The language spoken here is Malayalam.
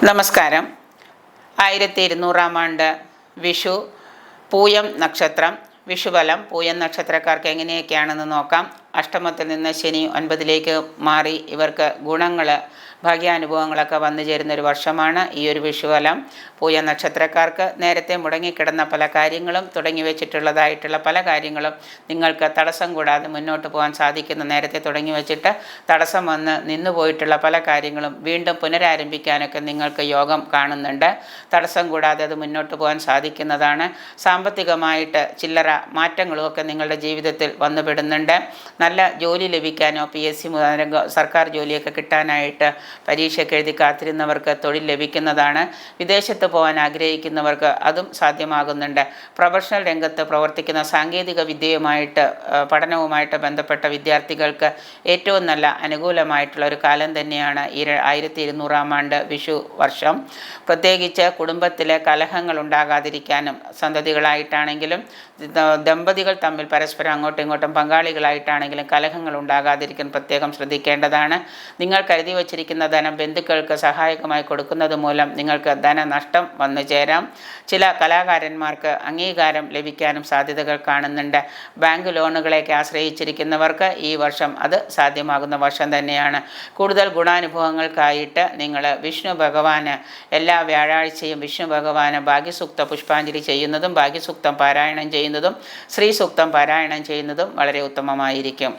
നമസ്കാരം. 1200 ആണ്ട് വിഷു, പൂയം നക്ഷത്രം. വിഷുഫലം പൂയം നക്ഷത്രക്കാർക്ക് എങ്ങനെയൊക്കെയാണെന്ന് നോക്കാം. അഷ്ടമത്തിൽ നിന്ന് ശനി 9ലേക്ക് മാറി ഇവർക്ക് ഗുണങ്ങൾ, ഭാഗ്യാനുഭവങ്ങളൊക്കെ വന്നു ചേരുന്നൊരു വർഷമാണ് ഈ ഒരു വിഷുഫലം. പൂയ നക്ഷത്രക്കാർക്ക് നേരത്തെ മുടങ്ങിക്കിടന്ന പല കാര്യങ്ങളും, തുടങ്ങി വെച്ചിട്ടുള്ളതായിട്ടുള്ള പല കാര്യങ്ങളും നിങ്ങൾക്ക് തടസ്സം കൂടാതെ മുന്നോട്ട് പോകാൻ സാധിക്കുന്ന, നേരത്തെ തുടങ്ങി വെച്ചിട്ട് തടസ്സം വന്ന് നിന്നുപോയിട്ടുള്ള പല കാര്യങ്ങളും വീണ്ടും പുനരാരംഭിക്കാനൊക്കെ നിങ്ങൾക്ക് യോഗം കാണുന്നുണ്ട്. തടസ്സം കൂടാതെ അത് മുന്നോട്ട് പോകാൻ സാധിക്കുന്നതാണ്. സാമ്പത്തികമായിട്ട് ചില്ലറ മാറ്റങ്ങളുമൊക്കെ നിങ്ങളുടെ ജീവിതത്തിൽ വന്നുപെടുന്നുണ്ട്. നല്ല ജോലി ലഭിക്കാനോ, PSC മുഖാന്തരം സർക്കാർ ജോലിയൊക്കെ കിട്ടാനായിട്ട് പരീക്ഷയ്ക്ക് എഴുതി കാത്തിരുന്നവർക്ക് തൊഴിൽ ലഭിക്കുന്നതാണ്. വിദേശത്ത് പോകാൻ ആഗ്രഹിക്കുന്നവർക്ക് അതും സാധ്യമാകുന്നുണ്ട്. പ്രൊഫഷണൽ രംഗത്ത് പ്രവർത്തിക്കുന്ന, സാങ്കേതിക വിദ്യയുമായിട്ട് പഠനവുമായിട്ട് ബന്ധപ്പെട്ട വിദ്യാർത്ഥികൾക്ക് ഏറ്റവും നല്ല അനുകൂലമായിട്ടുള്ള ഒരു കാലം തന്നെയാണ് ഈ 1200 ആണ്ട് വിഷു വർഷം. പ്രത്യേകിച്ച് കുടുംബത്തിലെ കലഹങ്ങൾ ഉണ്ടാകാതിരിക്കാനും, സന്തതികളായിട്ടാണെങ്കിലും ദമ്പതികൾ തമ്മിൽ പരസ്പരം അങ്ങോട്ടും ഇങ്ങോട്ടും പങ്കാളികളായിട്ടാണെങ്കിലും കലഹങ്ങൾ ഉണ്ടാകാതിരിക്കാൻ പ്രത്യേകം ശ്രദ്ധിക്കേണ്ടതാണ്. നിങ്ങൾ കരുതി വച്ചിരിക്കുന്ന ധനം ബന്ധുക്കൾക്ക് സഹായകമായി കൊടുക്കുന്നത് മൂലം നിങ്ങൾക്ക് ധനനഷ്ടം വന്നു ചേരാം. ചില കലാകാരന്മാർക്ക് അംഗീകാരം ലഭിക്കാനും സാധ്യതകൾ കാണുന്നുണ്ട്. ബാങ്ക് ലോണുകളെയൊക്കെ ആശ്രയിച്ചിരിക്കുന്നവർക്ക് ഈ വർഷം അത് സാധ്യമാകുന്ന വർഷം തന്നെയാണ്. കൂടുതൽ ഗുണാനുഭവങ്ങൾക്കായിട്ട് നിങ്ങൾ വിഷ്ണു ഭഗവാന് എല്ലാ വ്യാഴാഴ്ചയും വിഷ്ണു ഭഗവാന് ഭാഗ്യസൂക്ത പുഷ്പാഞ്ജലി ചെയ്യുന്നതും, ഭാഗ്യസൂക്തം പാരായണം ചെയ്യുന്നതും, ശ്രീ സൂക്തം പാരായണം ചെയ്യുന്നതും വളരെ ഉത്തമമായിരിക്കും.